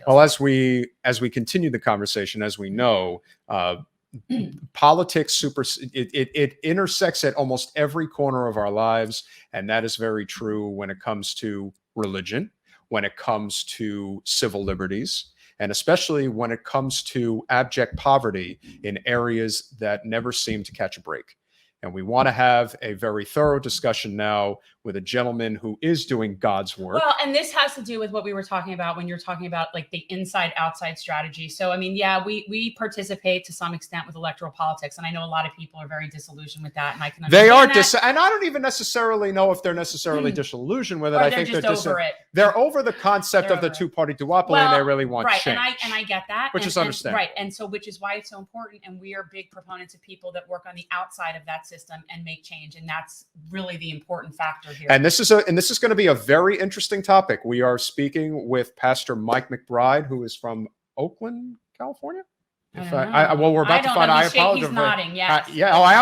feels. Well, as we continue the conversation, as we know, politics it intersects at almost every corner of our lives, and that is very true when it comes to religion, when it comes to civil liberties, and especially when it comes to abject poverty in areas that never seem to catch a break. And we want to have a very thorough discussion now with a gentleman who is doing God's work. Well, and this has to do with what we were talking about when you're talking about like the inside outside strategy. So, I mean, yeah, we participate to some extent with electoral politics. And I know a lot of people are very disillusioned with that. And I can understand they are that. and I don't even necessarily know if they're necessarily disillusioned with it. Or I they're think just they're just over it. They're over the concept They're of the over it. two-party duopoly, Well, and they really want right, change. and I get that, which is understandable. Right, and so which is why it's so important, and we are big proponents of people that work on the outside of that system and make change, and that's really the important factor here. And this is going to be a very interesting topic. We are speaking with Pastor Mike McBride, who is from Oakland, California. Well, we're about to find out. I apologize. He's nodding. Yes. Yeah. Oh, I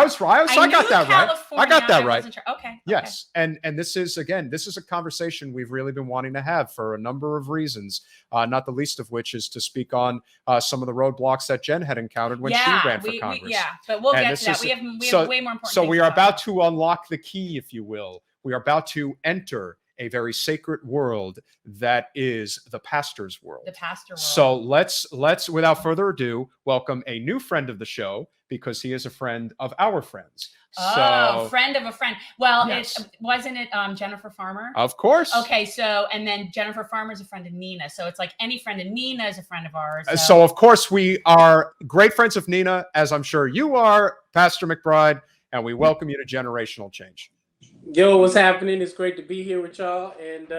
got that right. I got that right. Sure. Okay. Yes. And this is a conversation we've really been wanting to have for a number of reasons, not the least of which is to speak on some of the roadblocks that Jen had encountered when she ran for Congress. But we'll get to that. We have way more important. So we are about to unlock the key, if you will. We are about to enter a very sacred world that is the pastor's world. The pastor world. So let's without further ado, welcome a new friend of the show, because he is a friend of our friends. Oh, friend of a friend. Well, yes. Wasn't it Jennifer Farmer? Of course. Okay, so and then Jennifer Farmer is a friend of Nina. So it's like any friend of Nina is a friend of ours. So of course we are great friends of Nina, as I'm sure you are, Pastor McBride, and we welcome you to Generational Change. Yo, what's happening? It's great to be here with y'all, and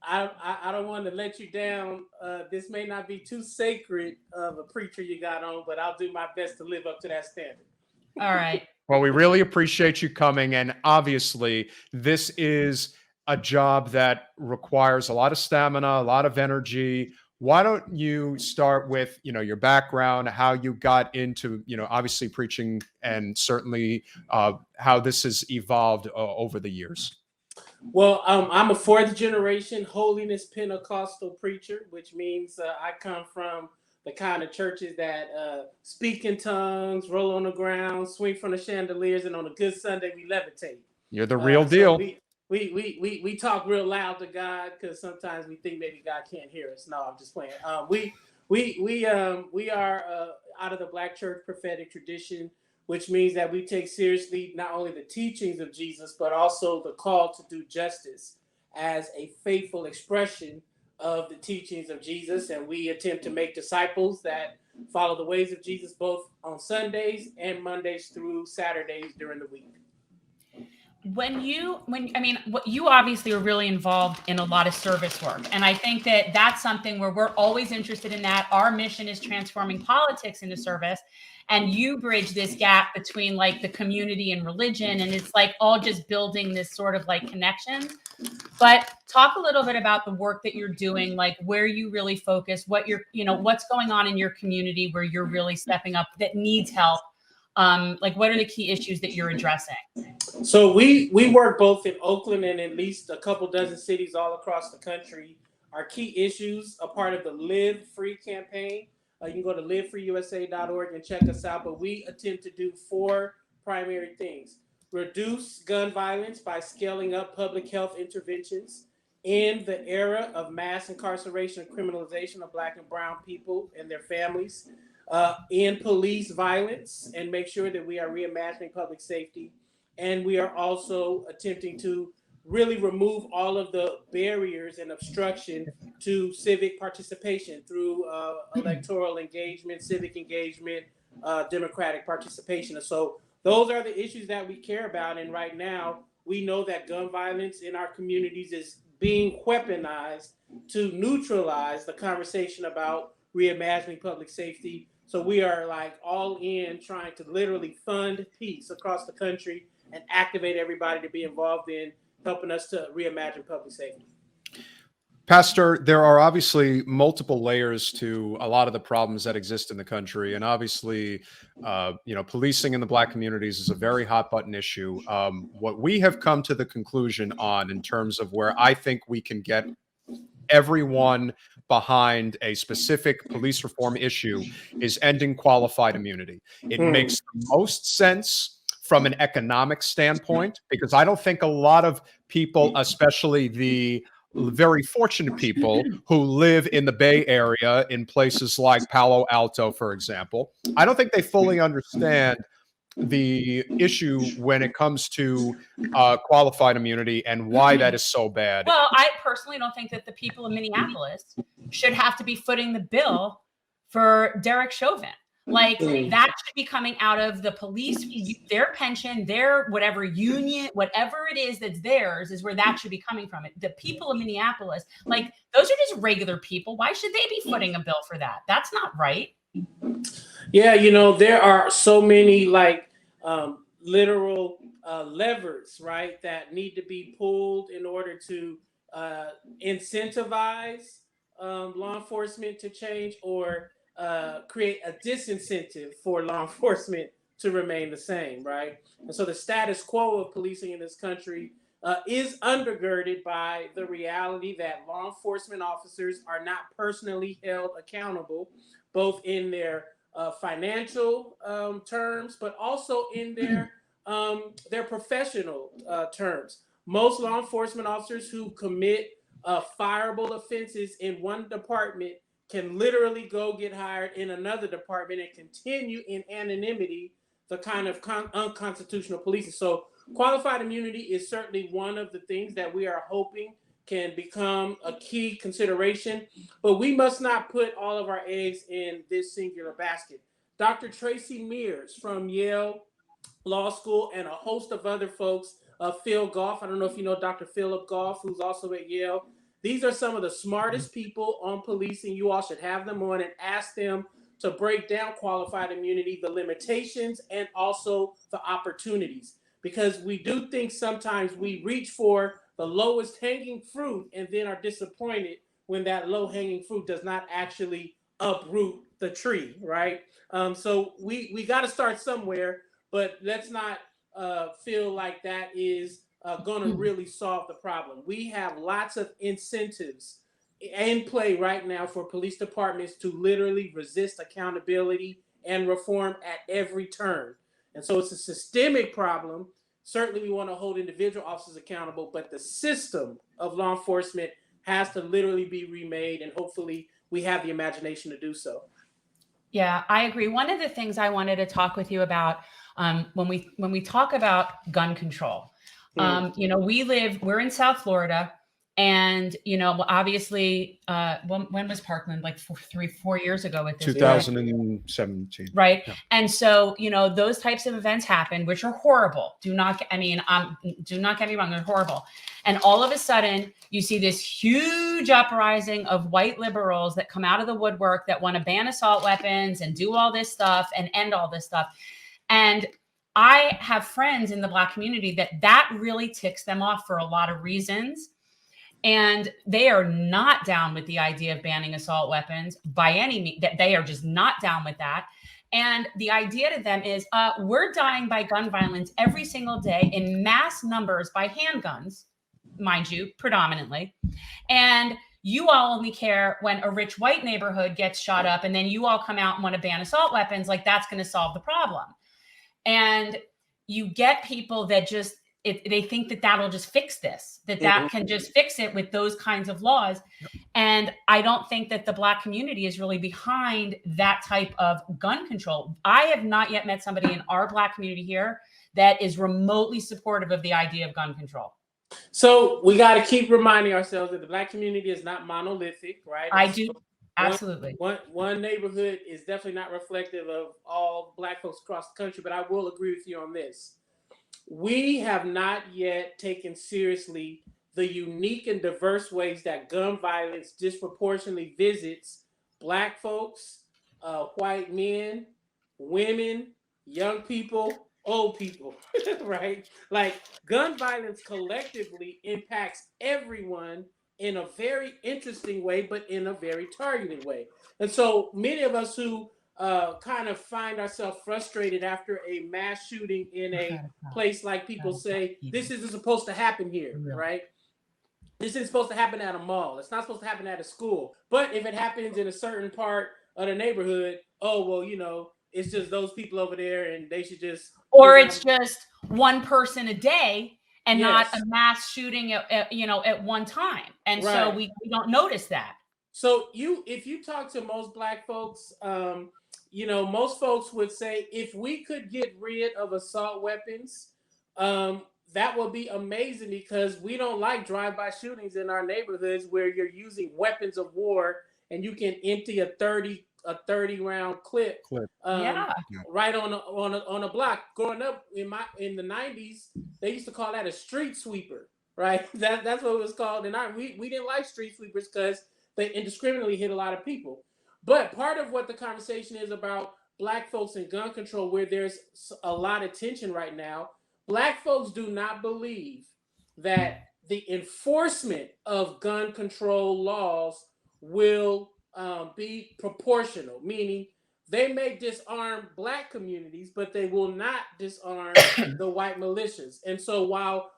I don't want to let you down. This may not be too sacred of a preacher you got on, but I'll do my best to live up to that standard. All right. Well, we really appreciate you coming, and obviously this is a job that requires a lot of stamina, a lot of energy. Why don't you start with, your background, how you got into, obviously preaching, and certainly how this has evolved over the years? Well, I'm a fourth generation holiness Pentecostal preacher, which means I come from the kind of churches that speak in tongues, roll on the ground, swing from the chandeliers, and on a good Sunday we levitate. You're the real deal. We talk real loud to God because sometimes we think maybe God can't hear us. No, I'm just playing. We are out of the Black church prophetic tradition, which means that we take seriously not only the teachings of Jesus, but also the call to do justice as a faithful expression of the teachings of Jesus. And we attempt to make disciples that follow the ways of Jesus, both on Sundays and Mondays through Saturdays during the week. You obviously are really involved in a lot of service work. And I think that that's something where we're always interested in that. Our mission is transforming politics into service. And you bridge this gap between like the community and religion. And it's like all just building this sort of like connection. But talk a little bit about the work that you're doing, like where you really focus, what's going on in your community where you're really stepping up that needs help. Like what are the key issues that you're addressing? So we work both in Oakland and at least a couple dozen cities all across the country. Our key issues are part of the Live Free campaign. You can go to livefreeusa.org and check us out. But we attempt to do 4 primary things: reduce gun violence by scaling up public health interventions, end the era of mass incarceration and criminalization of Black and brown people and their families, end police violence, and make sure that we are reimagining public safety. And we are also attempting to really remove all of the barriers and obstruction to civic participation through electoral engagement, civic engagement, democratic participation. And so those are the issues that we care about. And right now, we know that gun violence in our communities is being weaponized to neutralize the conversation about reimagining public safety. So we are like all in trying to literally fund peace across the country and activate everybody to be involved in helping us to reimagine public safety. Pastor, there are obviously multiple layers to a lot of the problems that exist in the country. And obviously, policing in the Black communities is a very hot button issue. What we have come to the conclusion on in terms of where I think we can get everyone behind a specific police reform issue is ending qualified immunity. It makes the most sense from an economic standpoint, because I don't think a lot of people, especially the very fortunate people who live in the Bay Area in places like Palo Alto, for example, I don't think they fully understand the issue when it comes to qualified immunity and why that is so bad. Well, I personally don't think that the people of Minneapolis should have to be footing the bill for Derek Chauvin. Like, that should be coming out of the police, their pension, their whatever union, whatever it is that's theirs, is where that should be coming from. It. The people of Minneapolis, like, those are just regular people. Why should they be footing a bill for that? That's not right. Yeah, there are so many literal levers, right, that need to be pulled in order to incentivize law enforcement to change, or create a disincentive for law enforcement to remain the same, right? And so the status quo of policing in this country is undergirded by the reality that law enforcement officers are not personally held accountable, both in their financial terms, but also in their professional terms. Most law enforcement officers who commit fireable offenses in one department can literally go get hired in another department and continue in anonymity the kind of unconstitutional policing. So qualified immunity is certainly one of the things that we are hoping can become a key consideration, but we must not put all of our eggs in this singular basket. Dr. Tracy Mears from Yale Law School and a host of other folks, Phil Goff, I don't know if you know Dr. Philip Goff, who's also at Yale. These are some of the smartest people on policing. You all should have them on and ask them to break down qualified immunity, the limitations, and also the opportunities. Because we do think sometimes we reach for the lowest hanging fruit and then are disappointed when that low hanging fruit does not actually uproot the tree, right? So we got to start somewhere, but let's not feel like that is going to really solve the problem. We have lots of incentives in play right now for police departments to literally resist accountability and reform at every turn. And so it's a systemic problem. Certainly we want to hold individual officers accountable, but the system of law enforcement has to literally be remade, and hopefully we have the imagination to do so. Yeah, I agree. One of the things I wanted to talk with you about when we talk about gun control, we're in South Florida, and obviously, when was Parkland? Like 4 years ago at this 2017, right? Yeah. And so those types of events happen, which are horrible. Do not get me wrong, they're horrible. And all of a sudden, you see this huge uprising of white liberals that come out of the woodwork that want to ban assault weapons and do all this stuff and end all this stuff. And I have friends in the Black community that really ticks them off for a lot of reasons. And they are not down with the idea of banning assault weapons by any means. That they are just not down with that. And the idea to them is, we're dying by gun violence every single day in mass numbers by handguns, mind you, predominantly. And you all only care when a rich white neighborhood gets shot up, and then you all come out and want to ban assault weapons, like that's going to solve the problem. And you get people that just, they think that that'll just fix this, that can just fix it with those kinds of laws. And I don't think that the Black community is really behind that type of gun control. I have not yet met somebody in our Black community here that is remotely supportive of the idea of gun control. So we got to keep reminding ourselves that the Black community is not monolithic, right? I do. Absolutely. One neighborhood is definitely not reflective of all Black folks across the country, but I will agree with you on this. We have not yet taken seriously the unique and diverse ways that gun violence disproportionately visits Black folks, white men, women, young people, old people, right? Like, gun violence collectively impacts everyone in a very interesting way, but in a very targeted way. And so many of us who kind of find ourselves frustrated after a mass shooting in a place like people say, this isn't supposed to happen here, right? this is supposed to happen at a mall. It's not supposed to happen at a school. But if it happens in a certain part of the neighborhood, oh, well, you know, it's just those people over there and they should just. Or it's just one person a day and not Yes. a mass shooting at one time. And so Right. we don't notice that. So if you talk to most Black folks, you know, most folks would say if we could get rid of assault weapons, that would be amazing, because we don't like drive-by shootings in our neighborhoods where you're using weapons of war and you can empty a 30 round clip. Right on a block. Growing up in the 90s, they used to call that a street sweeper, right? That's what it was called. And we didn't like street sweepers because they indiscriminately hit a lot of people. But part of what the conversation is about Black folks and gun control, where there's a lot of tension right now, Black folks do not believe that the enforcement of gun control laws will be proportional, meaning they may disarm Black communities, but they will not disarm the white militias. And so while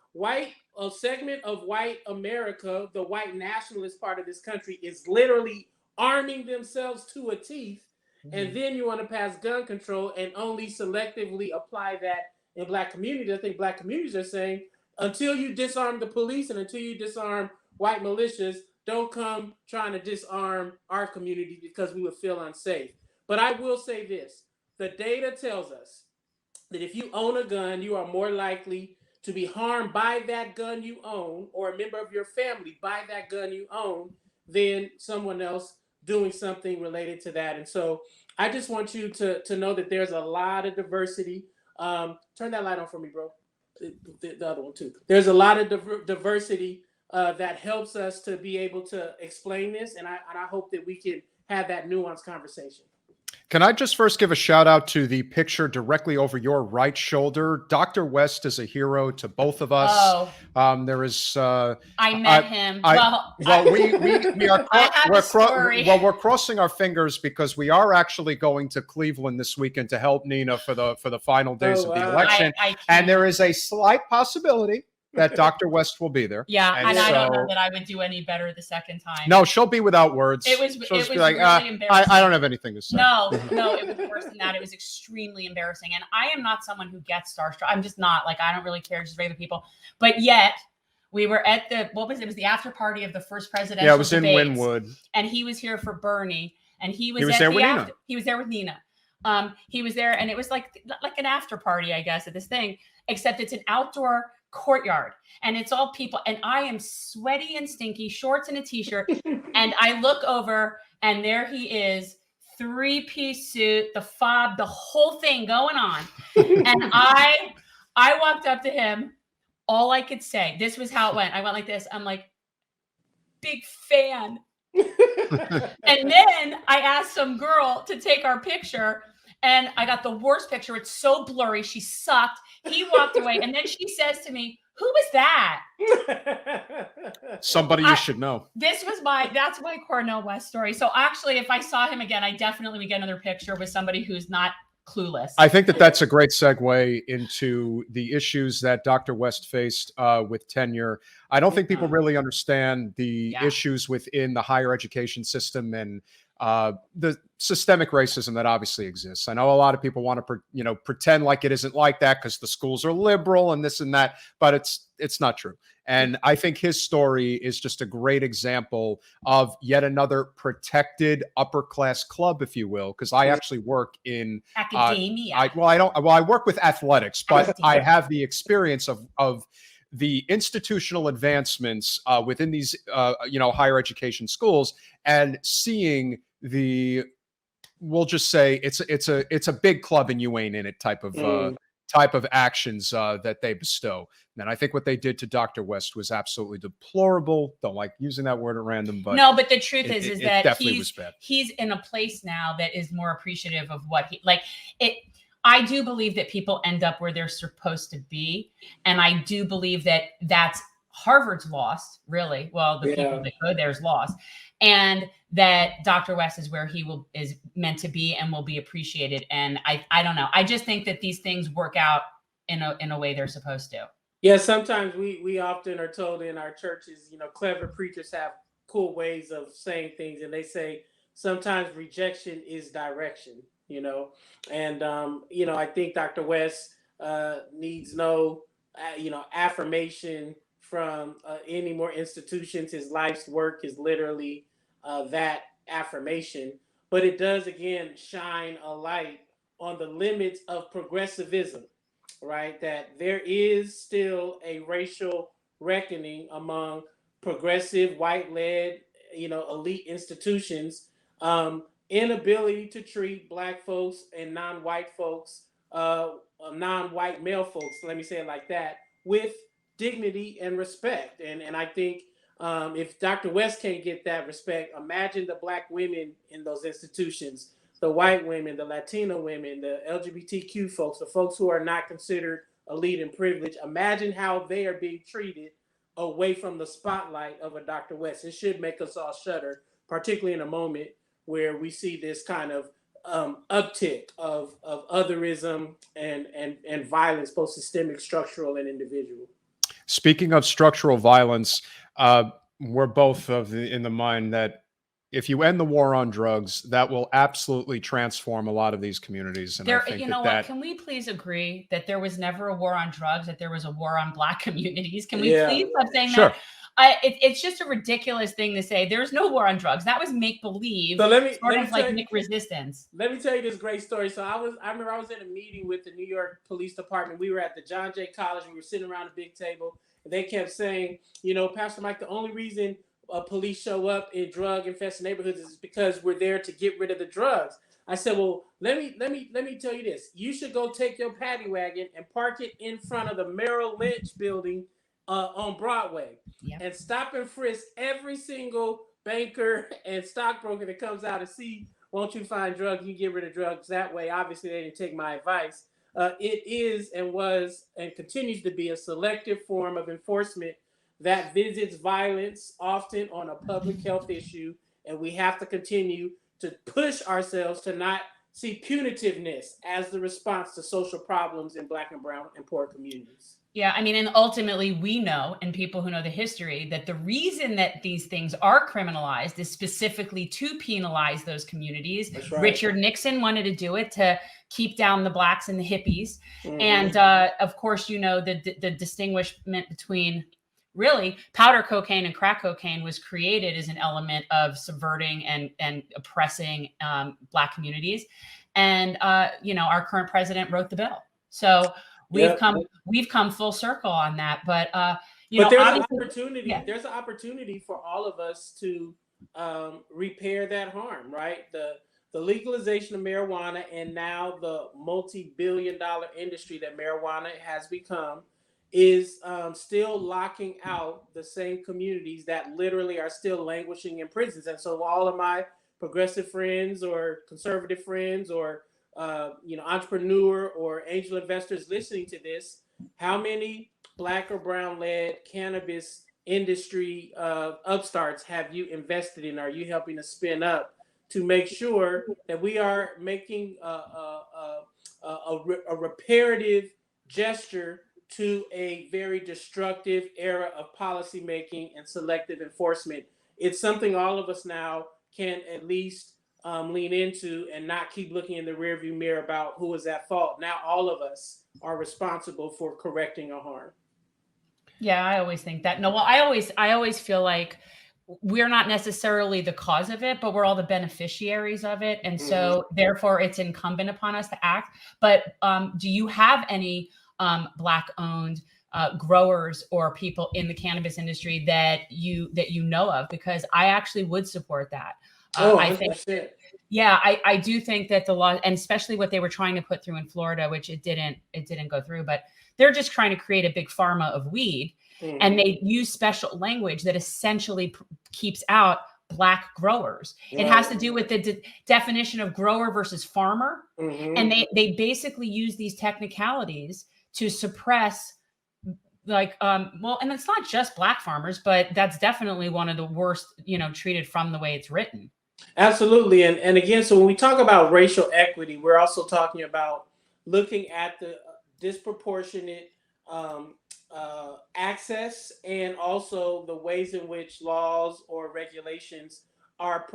a segment of white America, the white nationalist part of this country, is literally arming themselves to a teeth, and then you want to pass gun control and only selectively apply that in Black communities. I think Black communities are saying, until you disarm the police and until you disarm white militias, don't come trying to disarm our community because we would feel unsafe. But I will say this, the data tells us that if you own a gun, you are more likely to be harmed by that gun you own, or a member of your family by that gun you own, than someone else doing something related to that. And so I just want you to know that there's a lot of diversity. Turn that light on for me, bro. The other one too. There's a lot of diversity that helps us to be able to explain this, and I hope that we can have that nuanced conversation. Can I just first give a shout out to the picture directly over your right shoulder? Dr. West is a hero to both of us. Oh, there is. I met him. We're crossing our fingers because we are actually going to Cleveland this weekend to help Nina for the final days of the election, and there is a slight possibility that Dr. West will be there. Yeah, and I don't know that I would do any better the second time. No, she'll be without words. It was be like, really embarrassing. I don't have anything to say. No, it was worse than that. It was extremely embarrassing. And I am not someone who gets starstruck. I'm just not. Like, I don't really care, just regular people. But yet, we were at it was the after party of the first presidential Yeah, it was debates, in Wynwood. And he was here for Bernie. And he was there with Nina. He was there with Nina. He was there, and it was like an after party, I guess, at this thing, except it's an outdoor courtyard and it's all people, and I am sweaty and stinky, shorts and a t-shirt, and I look over and there he is, 3-piece suit, the fob, the whole thing going on. And I walked up to him. All I could say, this was how it went. I went like this. I'm like, big fan. And then I asked some girl to take our picture, and I got the worst picture. It's so blurry. She sucked. He walked away. And then she says to me, who was that? Somebody you should know. That's my Cornel West story. So actually, if I saw him again, I definitely would get another picture with somebody who's not clueless. I think that's a great segue into the issues that Dr. West faced with tenure. I don't think people really understand the issues within the higher education system and the systemic racism that obviously exists. I know a lot of people want to, pretend like it isn't like that because the schools are liberal and this and that, but it's not true. And I think his story is just a great example of yet another protected upper class club, if you will, because I actually work in academia. I work with athletics, but I have the experience of the institutional advancements within these, higher education schools, and seeing we'll just say it's a big club and you ain't in it type of actions that they bestow. And I think what they did to Dr. West was absolutely deplorable. Don't like using that word at random, but no, but the truth is that he's in a place now that is more appreciative of what I do believe that people end up where they're supposed to be. And I do believe that that's Harvard's lost, really. Well, the people that go there's lost. And that Dr. West is where he is meant to be and will be appreciated. And I don't know. I just think that these things work out in a way they're supposed to. Yeah, sometimes we often are told in our churches, clever preachers have cool ways of saying things, and they say sometimes rejection is direction, and I think Dr. West needs no affirmation from any more institutions. His life's work is literally that affirmation, but it does again shine a light on the limits of progressivism, right? That there is still a racial reckoning among progressive, white-led, elite institutions, inability to treat Black folks and non-white folks, non-white male folks, let me say it like that, with dignity and respect. And I think if Dr. West can't get that respect, imagine the Black women in those institutions, the white women, the Latino women, the LGBTQ folks, the folks who are not considered elite and privileged. Imagine how they are being treated away from the spotlight of a Dr. West. It should make us all shudder, particularly in a moment where we see this kind of uptick of otherism and violence, both systemic, structural, and individual. Speaking of structural violence, we're both in the mind that if you end the war on drugs, that will absolutely transform a lot of these communities. And I think what? Can we please agree that there was never a war on drugs, that there was a war on Black communities? Can we please stop saying Sure. that? It's just a ridiculous thing to say. There's no war on drugs. That was make believe. So let me like Nick Resistance. Let me tell you this great story. So I remember I was in a meeting with the New York Police Department. We were at the John Jay College. We were sitting around a big table, and they kept saying, Pastor Mike, the only reason police show up in drug infested neighborhoods is because we're there to get rid of the drugs. I said, well, let me tell you this. You should go take your paddy wagon and park it in front of the Merrill Lynch building on Broadway, and stop and frisk every single banker and stockbroker that comes out and see, won't you find drugs? You get rid of drugs that way. Obviously, they didn't take my advice. It is and was and continues to be a selective form of enforcement that visits violence often on a public health issue, and we have to continue to push ourselves to not see punitiveness as the response to social problems in Black and brown and poor communities. Yeah, I mean, and ultimately we know, and people who know the history, that the reason that these things are criminalized is specifically to penalize those communities. That's right. Richard Nixon wanted to do it to keep down the Blacks and the hippies. Mm-hmm. And of course, the distinguishment between really powder cocaine and crack cocaine was created as an element of subverting and oppressing Black communities. And, our current president wrote the bill. So we've come full circle on that. But there's an opportunity. Yeah. There's an opportunity for all of us to repair that harm, right? The legalization of marijuana and now the multi-billion-dollar industry that marijuana has become is still locking out the same communities that literally are still languishing in prisons. And so all of my progressive friends or conservative friends or entrepreneur or angel investors listening to this, how many Black or brown led cannabis industry upstarts have you invested in? Are you helping to spin up to make sure that we are making a reparative gesture to a very destructive era of policymaking and selective enforcement? It's something all of us now can at least lean into and not keep looking in the rearview mirror about who was at fault. Now all of us are responsible for correcting a harm. Yeah, I always think that. No, well, I always feel like we're not necessarily the cause of it, but we're all the beneficiaries of it. And so therefore it's incumbent upon us to act. But do you have any Black owned growers or people in the cannabis industry that you know of? Because I actually would support that. I think, I do think that the law, and especially what they were trying to put through in Florida, which it didn't go through, but they're just trying to create a big pharma of weed, and they use special language that essentially keeps out Black growers. It has to do with the definition of grower versus farmer, and they basically use these technicalities to suppress, and it's not just Black farmers, but that's definitely one of the worst, treated from the way it's written. Absolutely. And again, so when we talk about racial equity, we're also talking about looking at the disproportionate um, access, and also the ways in which laws or regulations are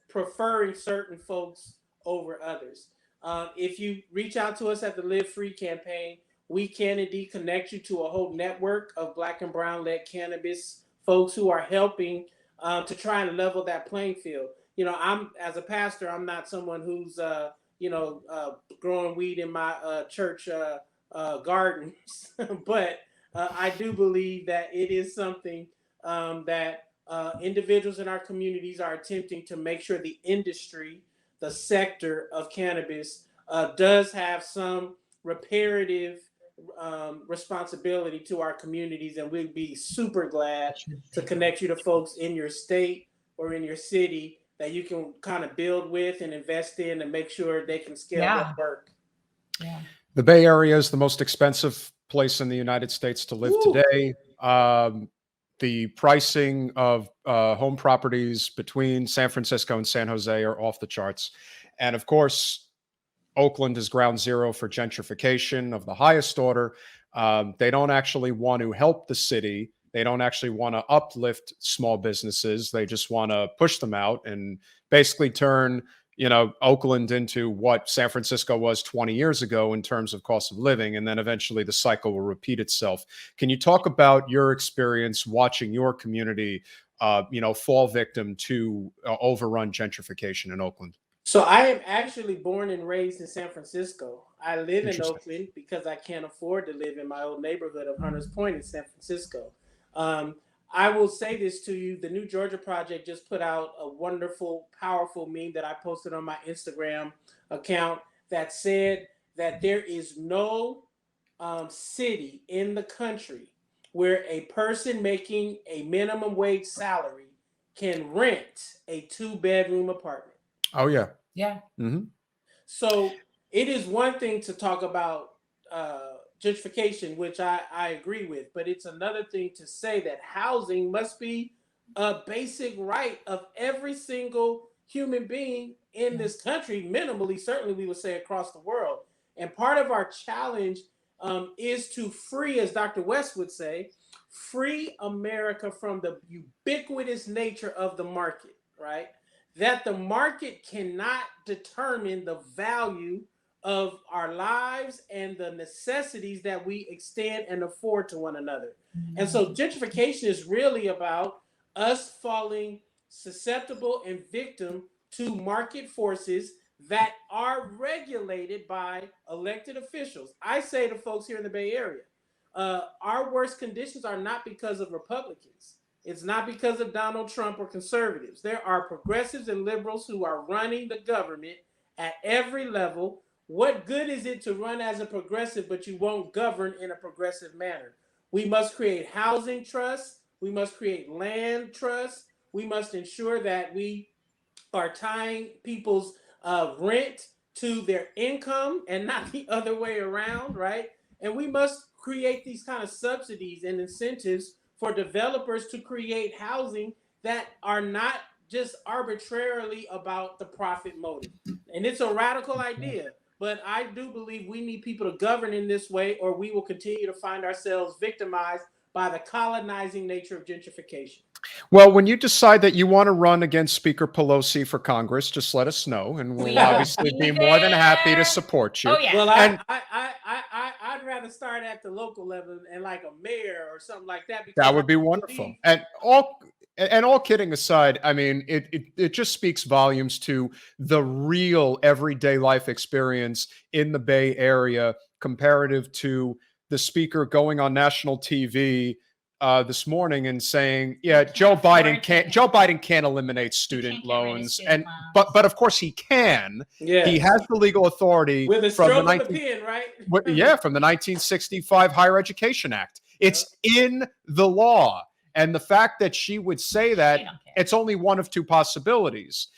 preferring certain folks over others. If you reach out to us at the Live Free campaign, we can indeed connect you to a whole network of Black and Brown led cannabis folks who are helping to try and level that playing field. You know, I'm as a pastor, I'm not someone who's growing weed in my church gardens, but I do believe that it is something that individuals in our communities are attempting to make sure the industry, the sector of cannabis, does have some reparative responsibility to our communities, and we'd be super glad to connect you to folks in your state or in your city that you can kind of build with and invest in and make sure they can scale Yeah. that work. Yeah. The Bay Area is the most expensive place in the United States to live Woo. today. The pricing of home properties between San Francisco and San Jose are off the charts. And of course, Oakland is ground zero for gentrification of the highest order. They don't actually want to help the city. They don't actually want to uplift small businesses. They just want to push them out and basically turn, Oakland into what San Francisco was 20 years ago in terms of cost of living. And then eventually the cycle will repeat itself. Can you talk about your experience watching your community, fall victim to overrun gentrification in Oakland? So I am actually born and raised in San Francisco. I live in Interesting. Oakland because I can't afford to live in my old neighborhood of Hunters Point in San Francisco. Um, I will say this to you: the New Georgia Project just put out a wonderful, powerful meme that I posted on my Instagram account that said that there is no city in the country where a person making a minimum wage salary can rent a 2-bedroom apartment. Oh, yeah. Yeah. Mm-hmm. So it is one thing to talk about gentrification, which I agree with, but it's another thing to say that housing must be a basic right of every single human being in this country, minimally, certainly we would say across the world. And part of our challenge is to free, as Dr. West would say, free America from the ubiquitous nature of the market, right? That the market cannot determine the value of our lives and the necessities that we extend and afford to one another. And so gentrification is really about us falling susceptible and victim to market forces that are regulated by elected officials. I say to folks here in the Bay Area, our worst conditions are not because of Republicans. It's not because of Donald Trump or conservatives. There are progressives and liberals who are running the government at every level. What good is it to run as a progressive, but you won't govern in a progressive manner? We must create housing trusts. We must create land trusts. We must ensure that we are tying people's rent to their income and not the other way around, right? And we must create these kind of subsidies and incentives for developers to create housing that are not just arbitrarily about the profit motive. And it's a radical idea, but I do believe we need people to govern in this way, or we will continue to find ourselves victimized by the colonizing nature of gentrification. Well, when you decide that you want to run against Speaker Pelosi for Congress, just let us know, and we'll obviously be more than happy to support you. Oh, yeah. Well, And I'd rather start at the local level and like a mayor or something like that. Because that would be wonderful. And all kidding aside, I mean, it just speaks volumes to the real everyday life experience in the Bay Area comparative to the speaker going on national TV this morning and saying, "Yeah, Joe Biden can't eliminate student loans," and but of course he can. Yes. He has the legal authority with a from stroke the of the pen, right? from the 1965 Higher Education Act. It's in the law. And the fact that she would say that, it's only one of two possibilities.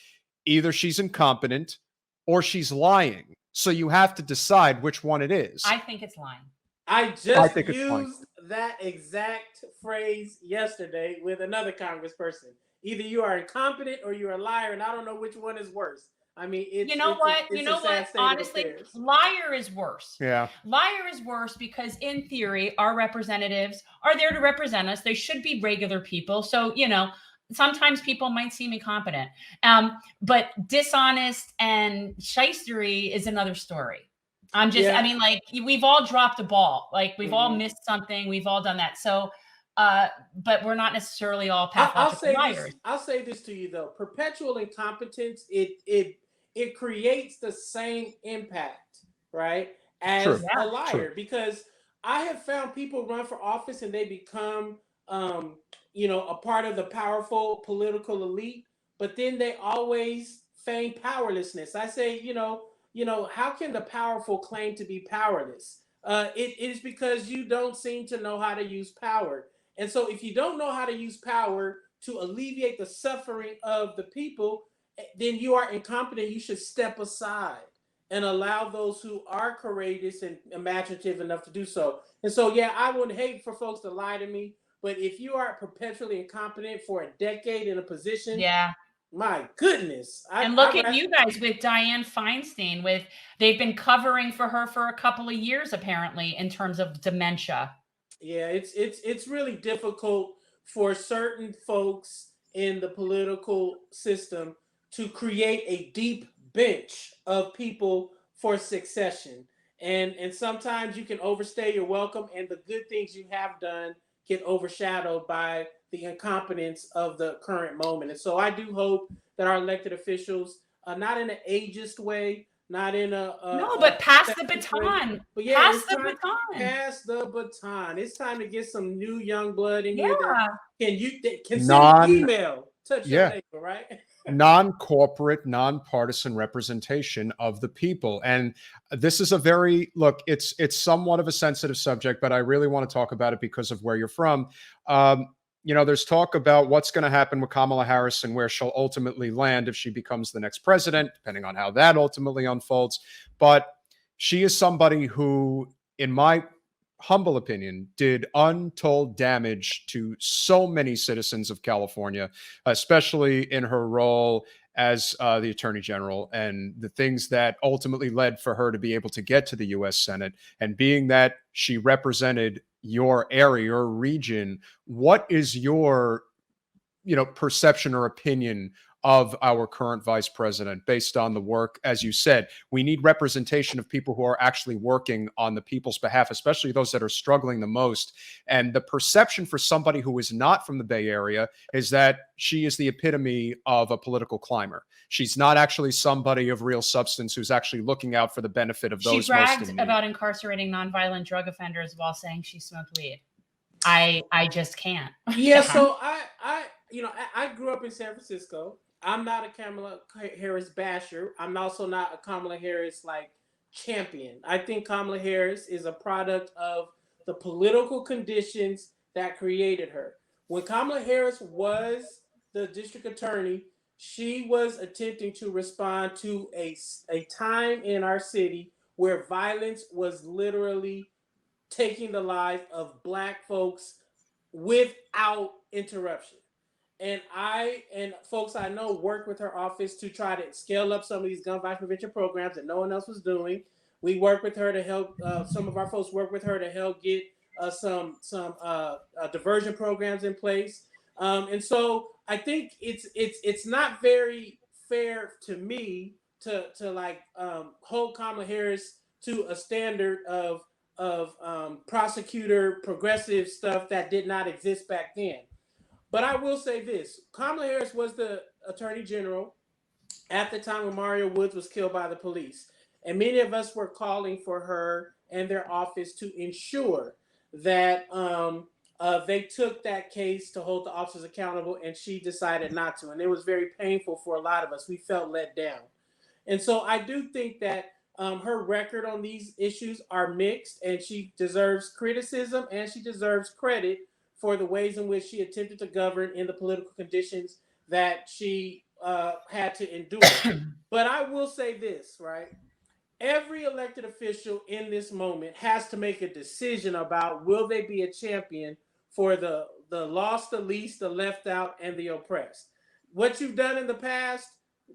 Either she's incompetent or she's lying. So you have to decide which one it is. I think it's lying. I just used that exact phrase yesterday with another congressperson. Either you are incompetent or you're a liar, and I don't know which one is worse. I mean, You know what? You it's a know what? sad state of Honestly, affairs. liar is worse. Yeah. Liar is worse because, in theory, our representatives are there to represent us. They should be regular people. So, sometimes people might seem incompetent. But dishonest and shystery is another story. Yeah. I mean, like, we've all dropped a ball. Like, we've all Mhm. missed something. We've all done that. So, but we're not necessarily all I'll pathological say this. liars. I'll say this to you though: perpetual incompetence it creates the same impact, right, True. as a Yeah. True. liar. Because I have found people run for office and they become, a part of the powerful political elite, but then they always feign powerlessness. I say, how can the powerful claim to be powerless? It is because you don't seem to know how to use power. And so, if you don't know how to use power to alleviate the suffering of the people, then you are incompetent. You should step aside and allow those who are courageous and imaginative enough to do so. And so, yeah, I would hate for folks to lie to me. But if you are perpetually incompetent for a decade in a position, Yeah. my goodness, And look at you guys with Dianne Feinstein. They've been covering for her for a couple of years, apparently, in terms of dementia. Yeah, it's really difficult for certain folks in the political system to create a deep bench of people for succession. And sometimes you can overstay your welcome, and the good things you have done get overshadowed by the incompetence of the current moment. And so I do hope that our elected officials, not in an ageist way, not in No, but pass the sexist way, baton. but yeah, Pass it's the time. baton. Pass the baton. It's time to get some new young blood in here Yeah. that can send an Non, email. Touch your yeah, neighbor, right? non-corporate, non-partisan representation of the people. And this is a very look. It's somewhat of a sensitive subject, but I really want to talk about it because of where you're from. Um, there's talk about what's going to happen with Kamala Harris and where she'll ultimately land if she becomes the next president, depending on how that ultimately unfolds. But she is somebody who, in my humble opinion, did untold damage to so many citizens of California, especially in her role as the attorney general and the things that ultimately led for her to be able to get to the U.S. Senate. And being that she represented your area, your region, what is your perception or opinion of our current vice president based on the work? As you said, we need representation of people who are actually working on the people's behalf, especially those that are struggling the most. And the perception for somebody who is not from the Bay Area is that she is the epitome of a political climber. She's not actually somebody of real substance who's actually looking out for the benefit of those She most bragged in need. about incarcerating nonviolent drug offenders while saying she smoked weed. I just can't. Yeah. So I grew up in San Francisco. I'm not a Kamala Harris basher. I'm also not a Kamala Harris champion. I think Kamala Harris is a product of the political conditions that created her. When Kamala Harris was the district attorney, she was attempting to respond to a time in our city where violence was literally taking the life of Black folks without interruption. And folks I know worked with her office to try to scale up some of these gun violence prevention programs that no one else was doing. We worked with her to help. Some of our folks worked with her to help get some diversion programs in place. And so I think it's not very fair to me to hold Kamala Harris to a standard of prosecutor progressive stuff that did not exist back then. But I will say this: Kamala Harris was the Attorney General at the time when Mario Woods was killed by the police, and many of us were calling for her and their office to ensure that they took that case to hold the officers accountable, and she decided not to, and it was very painful for a lot of us. We felt let down. And so I do think that her record on these issues are mixed, and she deserves criticism and she deserves credit for the ways in which she attempted to govern in the political conditions that she had to endure. But I will say this, right? Every elected official in this moment has to make a decision about will they be a champion for the lost, the least, the left out, and the oppressed. What you've done in the past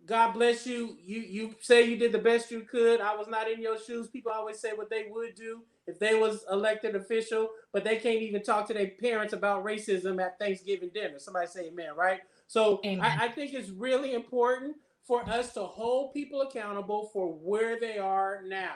God bless you. You say you did the best you could. I was not in your shoes. People always say what they would do if they was elected official, but they can't even talk to their parents about racism at Thanksgiving dinner. Somebody say amen, right? So Amen. I think it's really important for us to hold people accountable for where they are now.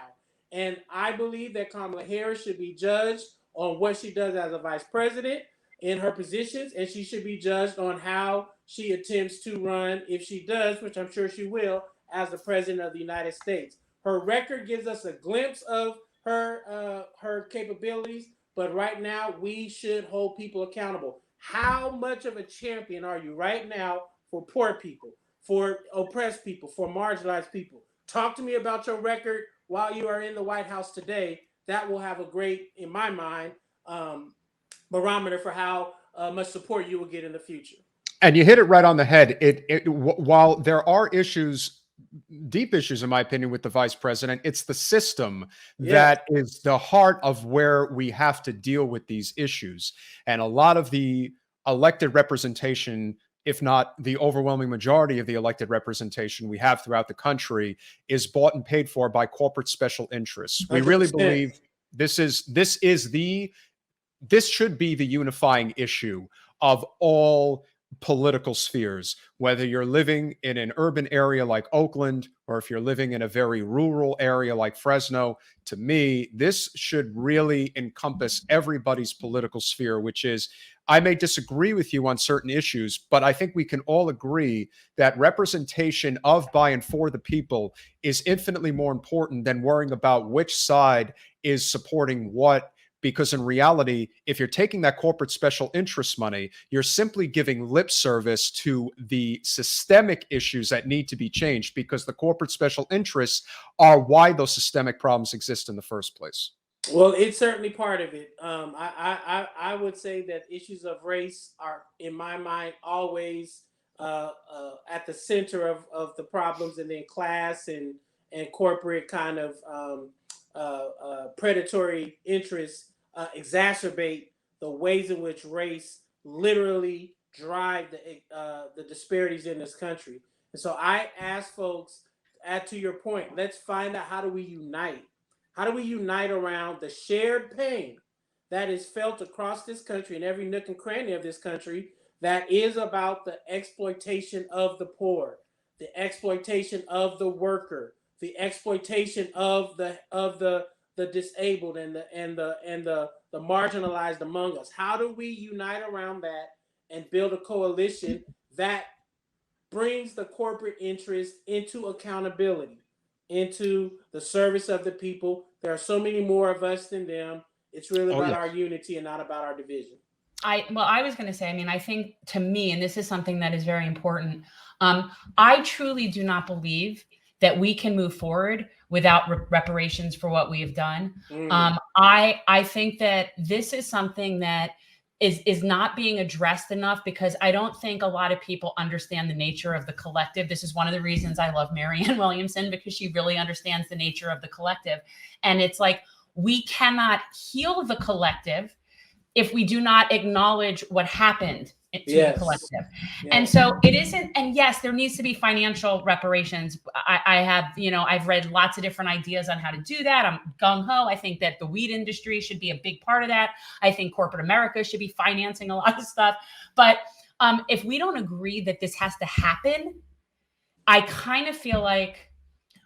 And I believe that Kamala Harris should be judged on what she does as a vice president in her positions, and she should be judged on how she attempts to run, if she does, which I'm sure she will, as the president of the United States. Her record gives us a glimpse of her capabilities, but right now we should hold people accountable. How much of a champion are you right now for poor people, for oppressed people, for marginalized people? Talk to me about your record while you are in the White House today. That will have a great, in my mind, barometer for how much support you will get in the future. And you hit it right on the head. While there are issues, deep issues, in my opinion, with the vice president, it's the system Yes. that is the heart of where we have to deal with these issues. And a lot of the elected representation, if not the overwhelming majority of the elected representation we have throughout the country, is bought and paid for by corporate special interests. We really 100%. believe this should be the unifying issue of all political spheres, whether you're living in an urban area like Oakland or if you're living in a very rural area like Fresno. To me, this should really encompass everybody's political sphere, which is, I may disagree with you on certain issues, but I think we can all agree that representation of, by, and for the people is infinitely more important than worrying about which side is supporting what. Because in reality, if you're taking that corporate special interest money, you're simply giving lip service to the systemic issues that need to be changed, because the corporate special interests are why those systemic problems exist in the first place. Well, it's certainly part of it. I would say that issues of race are, in my mind, always at the center of the problems, and then class and corporate kind of predatory interests exacerbate the ways in which race literally drive the disparities in this country. And so I ask folks, add to your point, let's find out, how do we unite? How do we unite around the shared pain that is felt across this country, in every nook and cranny of this country, that is about the exploitation of the poor, the exploitation of the worker, the exploitation of the disabled and the marginalized among us. How do we unite around that and build a coalition that brings the corporate interest into accountability, into the service of the people? There are so many more of us than them. It's really Oh, about yes. our unity and not about our division. I was going to say, I mean, I think, to me, and this is something that is very important, I truly do not believe that we can move forward without reparations for what we have done. I think that this is something that is not being addressed enough, because I don't think a lot of people understand the nature of the collective. This is one of the reasons I love Marianne Williamson, because she really understands the nature of the collective. And it's like, we cannot heal the collective if we do not acknowledge what happened to the collective. Yes. And so it isn't, and yes, there needs to be financial reparations. I have, I've read lots of different ideas on how to do that. I'm gung-ho. I think that the weed industry should be a big part of that. I think corporate America should be financing a lot of stuff. But if we don't agree that this has to happen, I kind of feel like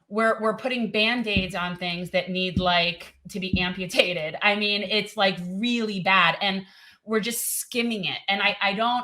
we're putting band-aids on things that need to be amputated. I mean, it's really bad, and we're just skimming it. And I don't,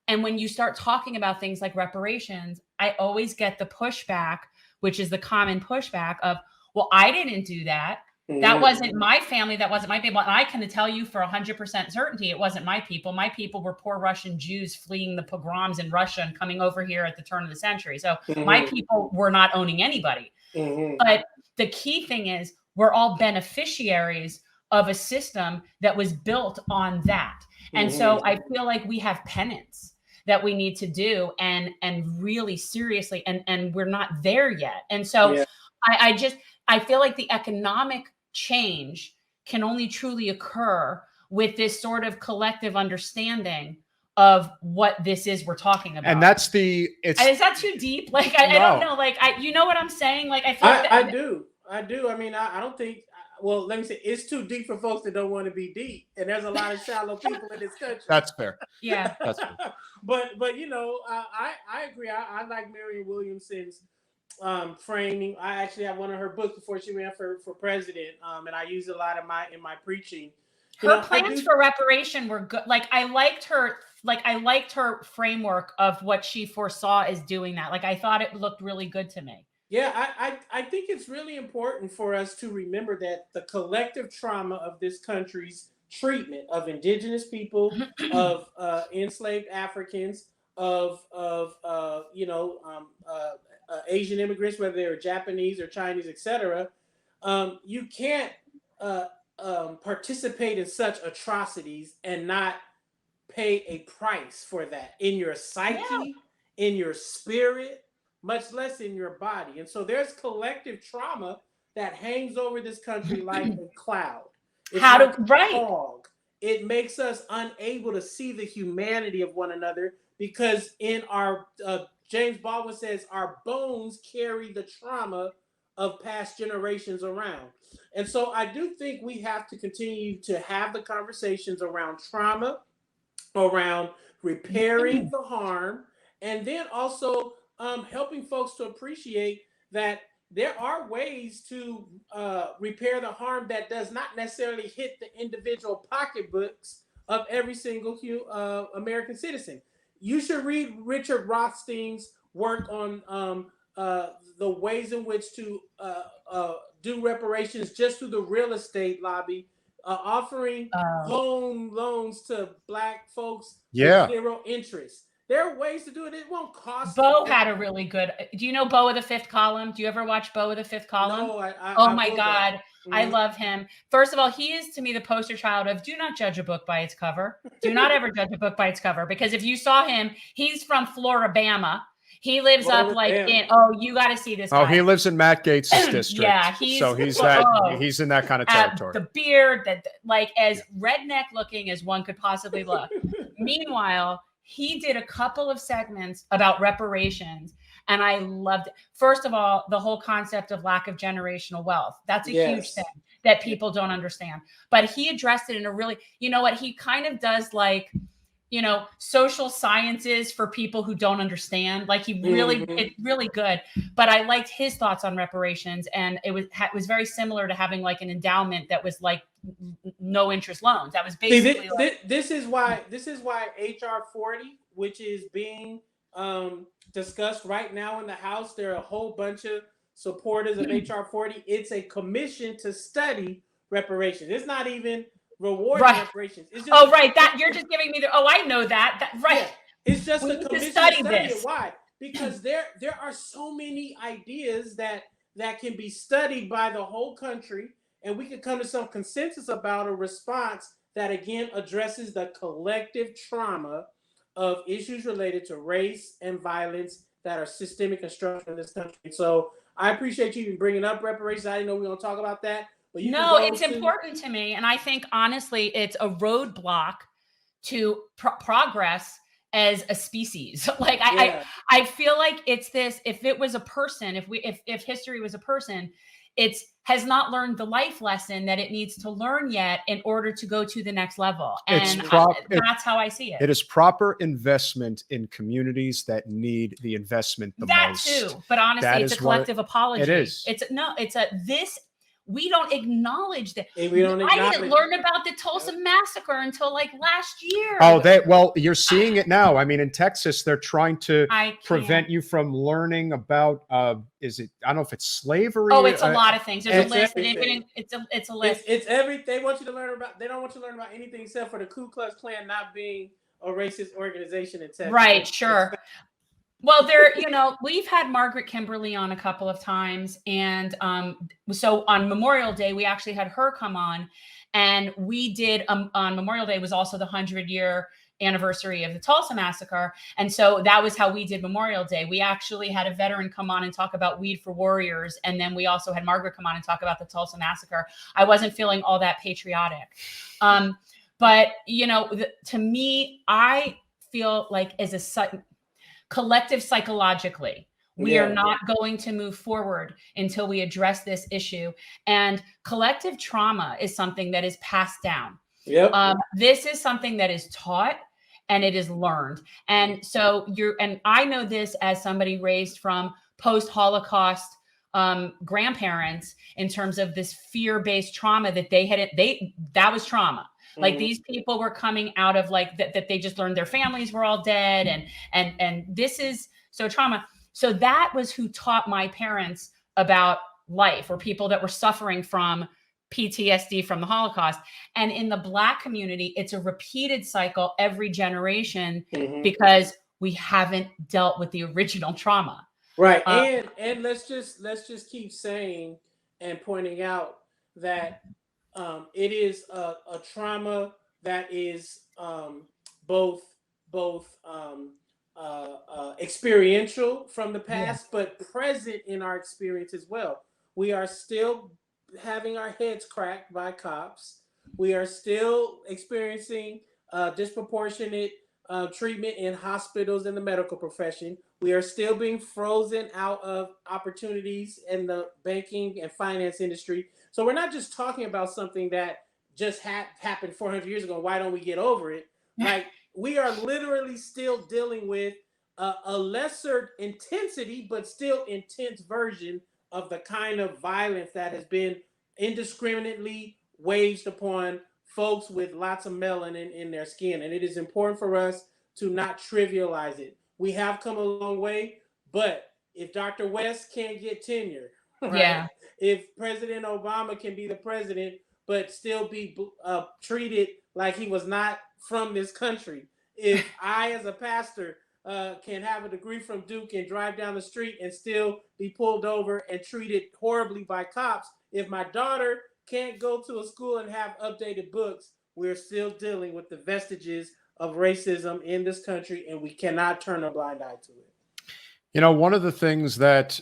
and when you start talking about things like reparations, I always get the pushback, which is the common pushback of, well, I didn't do that. That wasn't my family. That wasn't my people. And I can tell you for 100% certainty, it wasn't my people. My people were poor Russian Jews fleeing the pogroms in Russia and coming over here at the turn of the century. So my people were not owning anybody. But the key thing is, we're all beneficiaries of a system that was built on that. And so I feel like we have penance that we need to do, and really seriously, and we're not there yet. And so I feel like the economic change can only truly occur with this sort of collective understanding of what this is we're talking about. And that's is that too deep? Like, I don't know. Like, you know what I'm saying? Like, I feel like I do. I mean, I don't think, well, let me say, it's too deep for folks that don't want to be deep. And there's a lot of shallow people in this country. That's fair. Yeah. That's fair. But you know, I agree. I like Marianne Williamson's framing. I actually have one of her books before she ran for president. And I use a lot in my preaching. Her plans for reparation were good. Like, I liked her framework of what she foresaw as doing that. Like, I thought it looked really good to me. Yeah, I think it's really important for us to remember that the collective trauma of this country's treatment of indigenous people, of enslaved Africans, of Asian immigrants, whether they're Japanese or Chinese, etc. You can't participate in such atrocities and not pay a price for that in your psyche, in your spirit, much less in your body. And so there's collective trauma that hangs over this country like a cloud. It's fog. It makes us unable to see the humanity of one another because in our, James Baldwin says, our bones carry the trauma of past generations around. And so I do think we have to continue to have the conversations around trauma, around repairing the harm, and then also helping folks to appreciate that there are ways to repair the harm that does not necessarily hit the individual pocketbooks of every single American citizen. You should read Richard Rothstein's work on the ways in which to do reparations just through the real estate lobby, offering home loans to Black folks with zero interest. There are ways to do it. It won't cost. Bo had a really good. Do you know Bo of the Fifth Column? Do you ever watch Bo of the Fifth Column? No, oh my God. I love him. First of all, he is to me the poster child of do not judge a book by its cover. Do not ever judge a book by its cover, because if you saw him, he's from Floribama. He lives up like in, you got to see this guy. Oh, he lives in Matt Gates' district. Yeah, he's in that kind of territory. The beard, that like as redneck looking as one could possibly look. Meanwhile, he did a couple of segments about reparations, and I loved it. First of all, the whole concept of lack of generational wealth. That's a huge thing that people don't understand. But he addressed it in a really, you know what, he kind of does like, you know, social sciences for people who don't understand. Like he really, it's really good. But I liked his thoughts on reparations, and it was very similar to having like an endowment that was like no interest loans. That was basically this is why HR 40, which is being discussed right now in the House, there are a whole bunch of supporters of HR 40. It's a commission to study reparations. It's not even rewarding reparations. It's just that you're just giving me I know that Yeah. It's just a commission to study this. Why? Because there are so many ideas that can be studied by the whole country, and we can come to some consensus about a response that again addresses the collective trauma of issues related to race and violence that are systemic and structural in this country. So I appreciate you even bringing up reparations. I didn't know we were going to talk about that. No, it's important to me. And I think, honestly, it's a roadblock to progress as a species. Like, I feel like it's this, if it was a person, if history was a person, it has not learned the life lesson that it needs to learn yet in order to go to the next level. And that's how I see it. It is proper investment in communities that need the investment the most. That too. But honestly, it's a collective apology. It is. We don't acknowledge that. I didn't learn about the Tulsa massacre until like last year. Well, you're seeing it now. I mean, in Texas, they're trying to prevent you from learning about, I don't know if it's slavery. Oh, it's a lot of things. There's a list. It's a list. It's everything. They don't want you to learn about anything except for the Ku Klux Klan not being a racist organization in Texas. Right, sure. Well, we've had Margaret Kimberly on a couple of times. And so on Memorial Day, we actually had her come on, and we did on Memorial Day was also the 100-year anniversary of the Tulsa massacre. And so that was how we did Memorial Day. We actually had a veteran come on and talk about Weed for Warriors. And then we also had Margaret come on and talk about the Tulsa massacre. I wasn't feeling all that patriotic. But, to me, I feel like as a collective psychologically, we are not going to move forward until we address this issue. And collective trauma is something that is passed down. This is something that is taught and it is learned. And so and I know this as somebody raised from post-Holocaust grandparents in terms of this fear-based trauma that that was trauma. Like these people were coming out of like that they just learned their families were all dead and this is so trauma. So that was who taught my parents about life, or people that were suffering from PTSD from the Holocaust. And in the Black community, it's a repeated cycle every generation because we haven't dealt with the original trauma. Right. And let's just keep saying and pointing out that it is a trauma that is both experiential from the past, but present in our experience as well. We are still having our heads cracked by cops. We are still experiencing disproportionate treatment in hospitals and the medical profession. We are still being frozen out of opportunities in the banking and finance industry. So we're not just talking about something that just happened 400 years ago. Why don't we get over it? Like, we are literally still dealing with a lesser intensity, but still intense version of the kind of violence that has been indiscriminately waged upon folks with lots of melanin in their skin. And it is important for us to not trivialize it. We have come a long way, but if Dr. West can't get tenure, right? If President Obama can be the president, but still be treated like he was not from this country, if I, as a pastor, can have a degree from Duke and drive down the street and still be pulled over and treated horribly by cops, if my daughter can't go to a school and have updated books, we're still dealing with the vestiges of racism in this country, and we cannot turn a blind eye to it. You know, one of the things that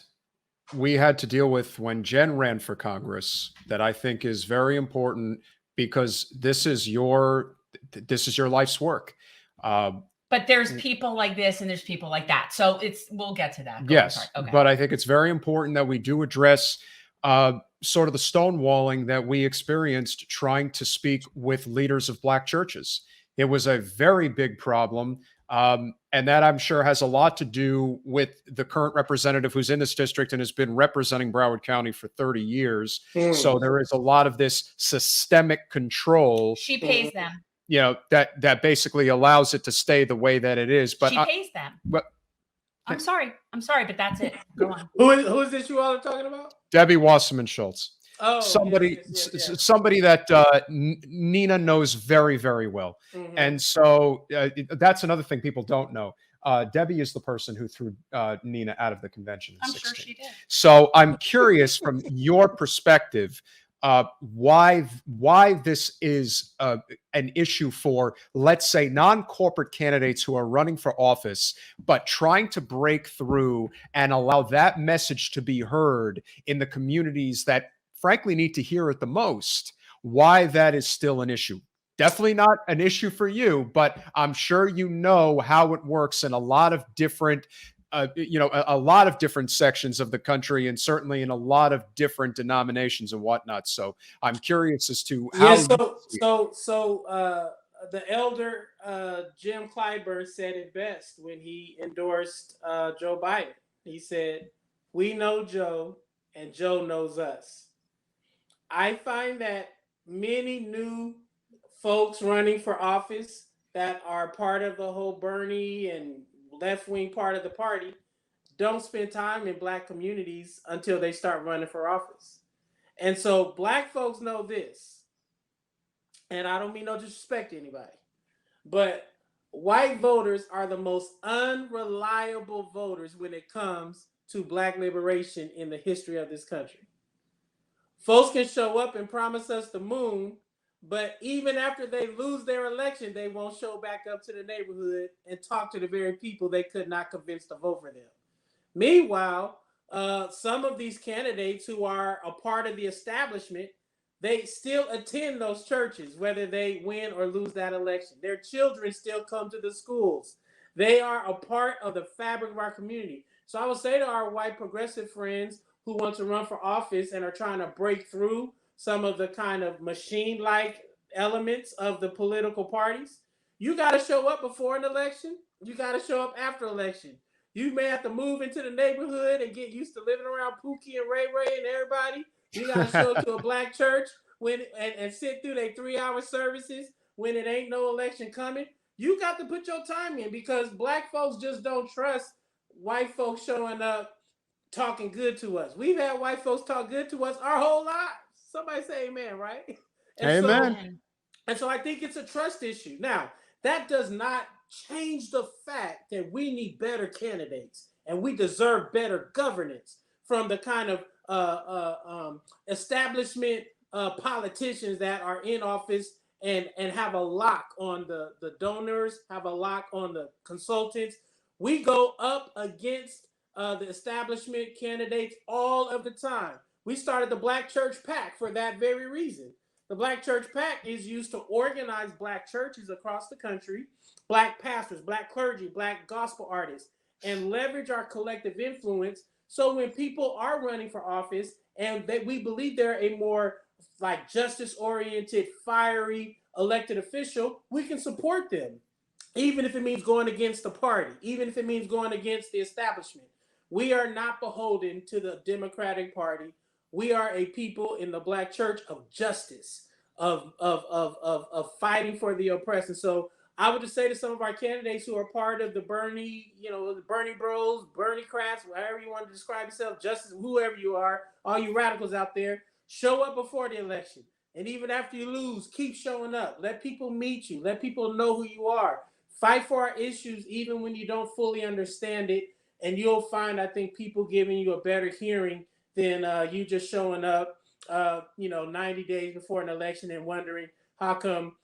we had to deal with when Jen ran for Congress that I think is very important, because this is your life's work. But there's people like this and there's people like that. So we'll get to that. Yes. Okay. But I think it's very important that we do address sort of the stonewalling that we experienced trying to speak with leaders of Black churches. It was a very big problem. And that, I'm sure, has a lot to do with the current representative who's in this district and has been representing Broward County for 30 years. So there is a lot of this systemic control. She pays them. You know, that basically allows it to stay the way that it is. But she pays them. But I'm sorry, but that's it. Go on. Who is this you all are talking about? Debbie Wasserman Schultz. Oh, somebody that Nina knows very, very well. And so that's another thing people don't know. Debbie is the person who threw Nina out of the convention. I'm sure she did. So I'm curious, from your perspective, why this is an issue for, let's say, non-corporate candidates who are running for office, but trying to break through and allow that message to be heard in the communities that frankly need to hear it the most. Why that is still an issue. Definitely not an issue for you, but I'm sure you know how it works in a lot of different a lot of different sections of the country, and certainly in a lot of different denominations and whatnot. So I'm curious as to how. The elder Jim Clyburn said it best when he endorsed Joe Biden. He said, "We know Joe, and Joe knows us." I find that many new folks running for office that are part of the whole Bernie and left-wing part of the party don't spend time in Black communities until they start running for office. And so Black folks know this, and I don't mean no disrespect to anybody, but white voters are the most unreliable voters when it comes to Black liberation in the history of this country. Folks can show up and promise us the moon, but even after they lose their election, they won't show back up to the neighborhood and talk to the very people they could not convince to vote for them. Meanwhile, some of these candidates who are a part of the establishment, they still attend those churches, whether they win or lose that election. Their children still come to the schools. They are a part of the fabric of our community. So I would say to our white progressive friends who want to run for office and are trying to break through some of the kind of machine-like elements of the political parties, you got to show up before an election. You got to show up after election. You may have to move into the neighborhood and get used to living around Pookie and Ray Ray and everybody. You got to show up to a black church and sit through their 3-hour services when it ain't no election coming. You got to put your time in, because black folks just don't trust white folks showing up talking good to us. We've had white folks talk good to us our whole lives. Somebody say amen, right? And Amen. So I think it's a trust issue. Now, that does not change the fact that we need better candidates and we deserve better governance from the kind of establishment politicians that are in office and have a lock on the donors, have a lock on the consultants. We go up against the establishment candidates all of the time. We started the Black Church PAC for that very reason. The Black Church PAC is used to organize black churches across the country, black pastors, black clergy, black gospel artists, and leverage our collective influence. So when people are running for office and that we believe they're a more like justice-oriented, fiery elected official, we can support them, even if it means going against the party, even if it means going against the establishment. We are not beholden to the Democratic Party. We are a people in the Black church of justice, of fighting for the oppressed. And so I would just say to some of our candidates who are part of the Bernie, the Bernie Bros, Bernie Crats, whatever you want to describe yourself, justice, whoever you are, all you radicals out there, show up before the election. And even after you lose, keep showing up. Let people meet you. Let people know who you are. Fight for our issues even when you don't fully understand it. And you'll find, I think, people giving you a better hearing than you just showing up, 90 days before an election and wondering how come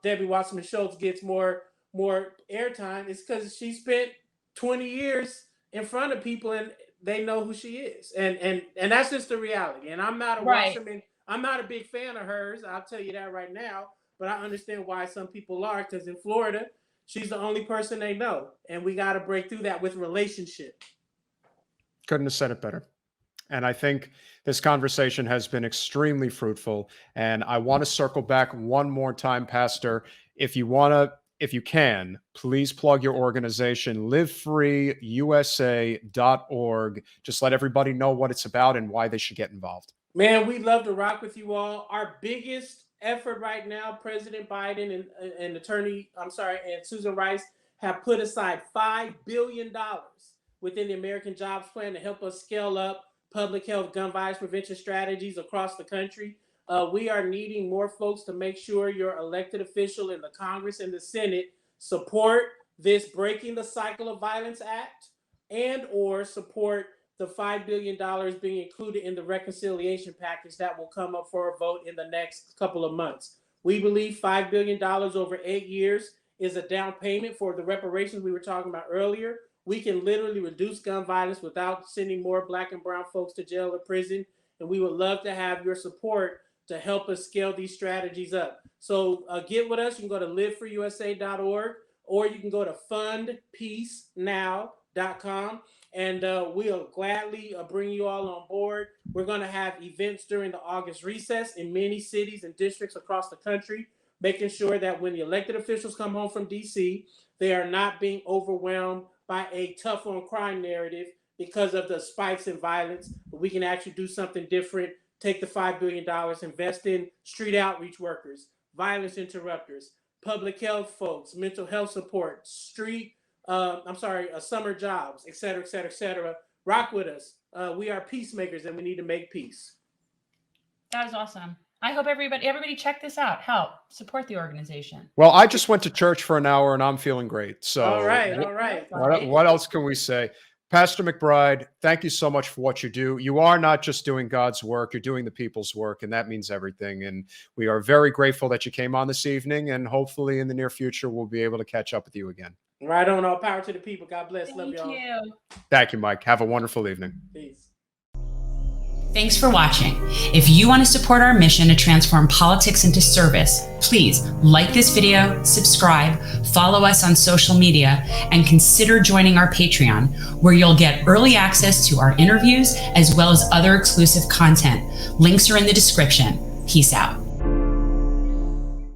Debbie Wasserman Schultz gets more airtime. It's because she spent 20 years in front of people and they know who she is. And that's just the reality. And I'm not a Wasserman. I'm not a big fan of hers. I'll tell you that right now. But I understand why some people are, because in Florida, she's the only person they know. And we got to break through that with relationship. Couldn't have said it better. And I think this conversation has been extremely fruitful. And I want to circle back one more time, Pastor. If you can, please plug your organization, livefreeusa.org. Just let everybody know what it's about and why they should get involved. Man, we'd love to rock with you all. Our biggest effort right now, President Biden and Susan Rice have put aside $5 billion within the American Jobs Plan to help us scale up public health gun violence prevention strategies across the country. We are needing more folks to make sure your elected official in the Congress and the Senate support this Breaking the Cycle of Violence Act and or support the $5 billion being included in the reconciliation package that will come up for a vote in the next couple of months. We believe $5 billion over 8 years is a down payment for the reparations we were talking about earlier. We can literally reduce gun violence without sending more Black and brown folks to jail or prison. And we would love to have your support to help us scale these strategies up. So get with us. You can go to livefreeusa.org or you can go to fundpeacenow.com. And we'll gladly bring you all on board. We're going to have events during the August recess in many cities and districts across the country, making sure that when the elected officials come home from D.C., they are not being overwhelmed by a tough on crime narrative because of the spikes in violence. But we can actually do something different, take the $5 billion, invest in street outreach workers, violence interrupters, public health folks, mental health support, summer jobs, et cetera, et cetera, et cetera. Rock with us. We are peacemakers and we need to make peace. That is awesome. I hope everybody check this out. Help support the organization. Well, I just went to church for an hour and I'm feeling great. So all right. What else can we say? Pastor McBride, thank you so much for what you do. You are not just doing God's work, you're doing the people's work, and that means everything. And we are very grateful that you came on this evening, and hopefully in the near future, we'll be able to catch up with you again. Right on. All power to the people. God bless. Love y'all. Thank you. Thank you, Mike. Have a wonderful evening. Peace. Thanks for watching. If you want to support our mission to transform politics into service, please like this video, subscribe, follow us on social media, and consider joining our Patreon, where you'll get early access to our interviews as well as other exclusive content. Links are in the description. Peace out.